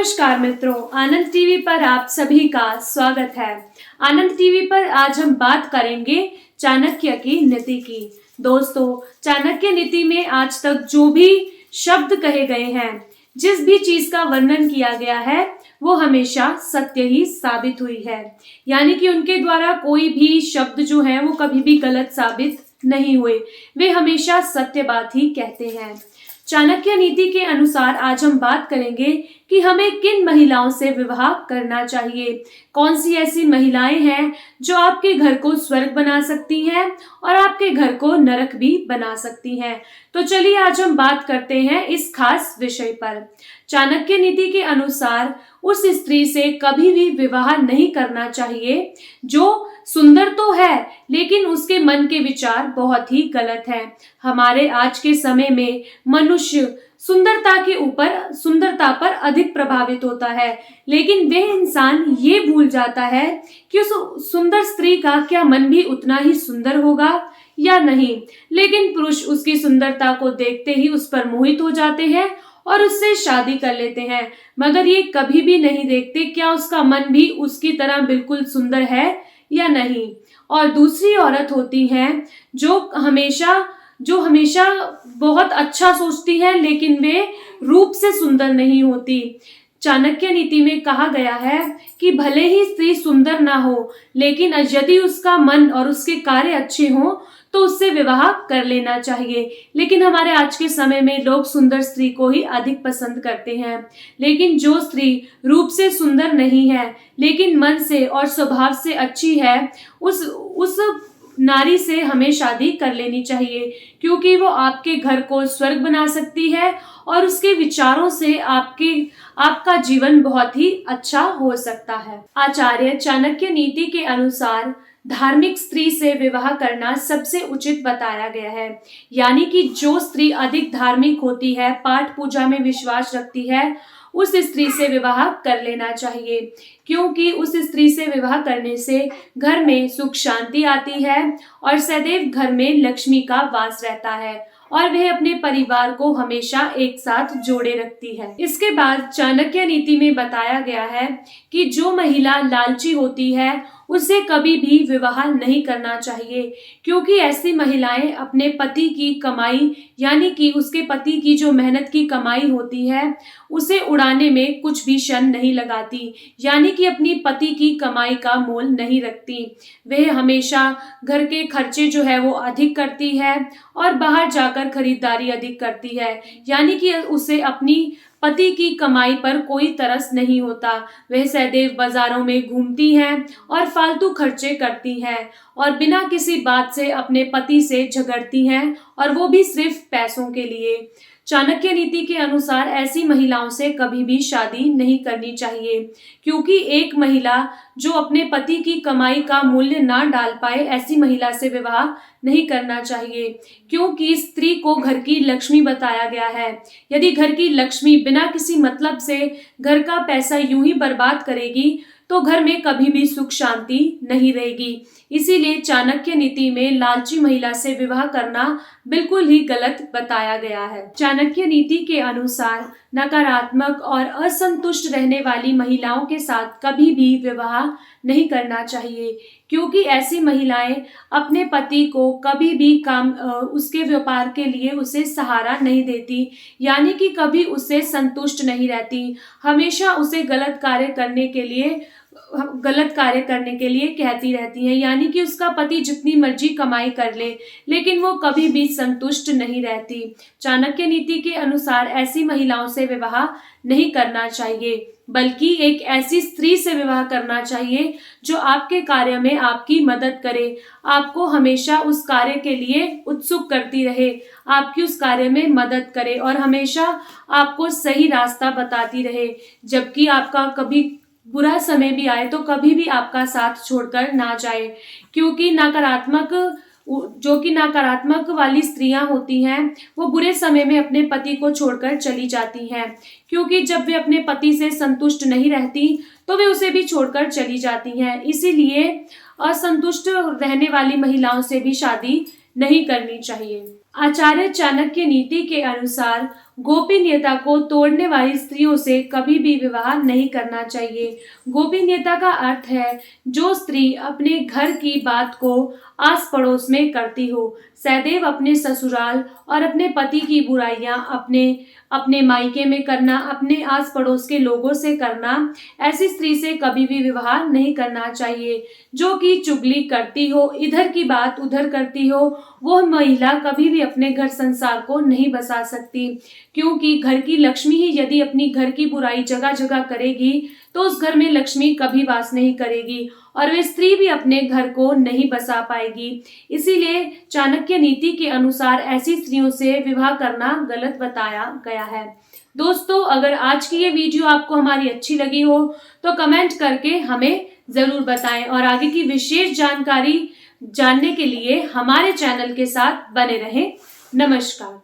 नमस्कार मित्रों, आनंद टीवी पर आप सभी का स्वागत है। आनंद टीवी पर आज हम बात करेंगे चाणक्य की नीति की। दोस्तों, चाणक्य नीति में आज तक जो भी शब्द कहे गए हैं, जिस भी चीज का वर्णन किया गया है, वो हमेशा सत्य ही साबित हुई है। यानी कि उनके द्वारा कोई भी शब्द जो है वो कभी भी गलत साबित नहीं हुए, वे हमेशा सत्य बात ही कहते हैं। चाणक्य नीति के अनुसार आज हम बात करेंगे कि हमें किन महिलाओं से विवाह करना चाहिए। कौन सी ऐसी महिलाएं हैं जो आपके घर को स्वर्ग बना सकती हैं और आपके घर को नरक भी बना सकती हैं। तो चलिए आज हम बात करते हैं इस खास विषय पर। चाणक्य नीति के अनुसार उस स्त्री से कभी भी विवाह नहीं करना चाहिए जो सुंदर तो है लेकिन उसके मन के विचार बहुत ही गलत हैं। हमारे आज के समय में मनुष्य सुंदरता पर अधिक प्रभावित होता है, लेकिन वह इंसान ये भूल जाता है कि उस सुंदर स्त्री का क्या मन भी उतना ही सुंदर होगा या नहीं। लेकिन पुरुष उसकी सुंदरता को देखते ही उस पर मोहित हो जाते हैं और उससे शादी कर लेते हैं, मगर ये कभी भी नहीं देखते क्या उसका मन भी उसकी तरह बिल्कुल सुंदर है या नहीं। और दूसरी औरत होती हैं जो हमेशा बहुत अच्छा सोचती है, लेकिन वे रूप से सुंदर नहीं होती। चाणक्य नीति में कहा गया है कि भले ही स्त्री सुंदर ना हो, लेकिन यदि उसका मन और उसके कार्य अच्छे हों तो उससे विवाह कर लेना चाहिए। लेकिन हमारे आज के समय में लोग सुंदर स्त्री को ही अधिक पसंद करते हैं, लेकिन जो स्त्री रूप से सुंदर नहीं है लेकिन मन से और स्वभाव से अच्छी है, उस नारी से हमें शादी कर लेनी चाहिए, क्योंकि वो आपके घर को स्वर्ग बना सकती है और उसके विचारों से आपका जीवन बहुत ही अच्छा हो सकता है। आचार्य चाणक्य नीति के अनुसार धार्मिक स्त्री से विवाह करना सबसे उचित बताया गया है। यानी कि जो स्त्री अधिक धार्मिक होती है, पाठ पूजा में विश्वास रखती है, उस स्त्री से विवाह कर लेना चाहिए, क्योंकि उस स्त्री से विवाह करने से घर में सुख शांति आती है और सदैव घर में लक्ष्मी का वास रहता है और वह अपने परिवार को हमेशा एक साथ जोड़े रखती है। इसके बाद चाणक्य नीति में बताया गया है कि जो महिला लालची होती है उसे कभी भी विवाह नहीं करना चाहिए, क्योंकि ऐसी महिलाएं अपने पति की कमाई यानी कि उसके पति की जो मेहनत की कमाई होती है उसे उड़ाने में कुछ भी क्षण नहीं लगाती, यानी कि अपनी पति की कमाई का मोल नहीं रखती। वह हमेशा घर के खर्चे जो है वो अधिक करती है और बाहर जाकर खरीदारी अधिक करती है, यानी कि उसे अपनी पति की कमाई पर कोई तरस नहीं होता। वह सदैव बाजारों में घूमती हैं और फालतू खर्चे करती हैं और बिना किसी बात से अपने पति से झगड़ती हैं, और वो भी सिर्फ पैसों के लिए। चाणक्य नीति के अनुसार ऐसी महिलाओं से कभी भी शादी नहीं करनी चाहिए, क्योंकि एक महिला जो अपने पति की कमाई का मूल्य ना डाल पाए, ऐसी महिला से विवाह नहीं करना चाहिए, क्योंकि स्त्री को घर की लक्ष्मी बताया गया है। यदि घर की लक्ष्मी बिना किसी मतलब से घर का पैसा यूं ही बर्बाद करेगी तो घर में कभी भी सुख शांति नहीं रहेगी। इसीलिए चाणक्य नीति में लालची महिला से विवाह करना बिल्कुल ही गलत बताया गया है। चाणक्य नीति के अनुसार नकारात्मक और असंतुष्ट रहने वाली महिलाओं के साथ कभी भी विवाह नहीं करना चाहिए, क्योंकि ऐसी महिलाएं अपने पति को कभी भी उसके व्यापार के लिए उसे सहारा नहीं देती, यानी कि कभी उससे संतुष्ट नहीं रहती, हमेशा उसे गलत कार्य करने के लिए कहती रहती हैं। यानी कि उसका पति जितनी मर्जी कमाई कर ले, लेकिन वो कभी भी संतुष्ट नहीं रहती। चाणक्य नीति के अनुसार ऐसी महिलाओं से विवाह नहीं करना चाहिए, बल्कि एक ऐसी स्त्री से विवाह करना चाहिए जो आपके कार्य में आपकी मदद करे, आपको हमेशा उस कार्य के लिए उत्सुक करती रहे, आपकी उस कार्य में मदद करे और हमेशा आपको सही रास्ता बताती रहे, जबकि आपका कभी बुरा समय भी आए तो कभी भी आपका साथ छोड़कर ना जाए। क्योंकि नकारात्मक वाली स्त्रियां होती हैं, वो बुरे समय में अपने पति को छोड़कर चली जाती हैं, क्योंकि जब वे अपने पति से संतुष्ट नहीं रहती तो वे उसे भी छोड़कर चली जाती हैं। इसीलिए असंतुष्ट रहने वाली महिलाओं से भी शादी नहीं करनी चाहिए। आचार्य चाणक्य नीति के अनुसार गोपनीयता को तोड़ने वाली स्त्रियों से कभी भी विवाह नहीं करना चाहिए। गोपनीयता का अर्थ है जो स्त्री अपने घर की बात को आस पड़ोस में करती हो, सदैव अपने ससुराल और अपने पति की बुराइयां अपने अपने मायके में करना, अपने आस पड़ोस के लोगों से करना, ऐसी स्त्री से कभी भी विवाह नहीं करना चाहिए। जो कि चुगली करती हो, इधर की बात उधर करती हो, वो महिला कभी भी अपने घर संसार को नहीं बसा सकती, क्योंकि घर की लक्ष्मी ही यदि अपनी घर की बुराई जगह जगह करेगी तो उस घर में लक्ष्मी कभी वास नहीं करेगी और वे स्त्री भी अपने घर को नहीं बसा पाएगी। इसीलिए चाणक्य नीति के अनुसार ऐसी स्त्रियों से विवाह करना गलत बताया गया है। दोस्तों, अगर आज की ये वीडियो आपको हमारी अच्छी लगी हो तो कमेंट करके हमें जरूर बताएं और आगे की विशेष जानकारी जानने के लिए हमारे चैनल के साथ बने रहें। नमस्कार।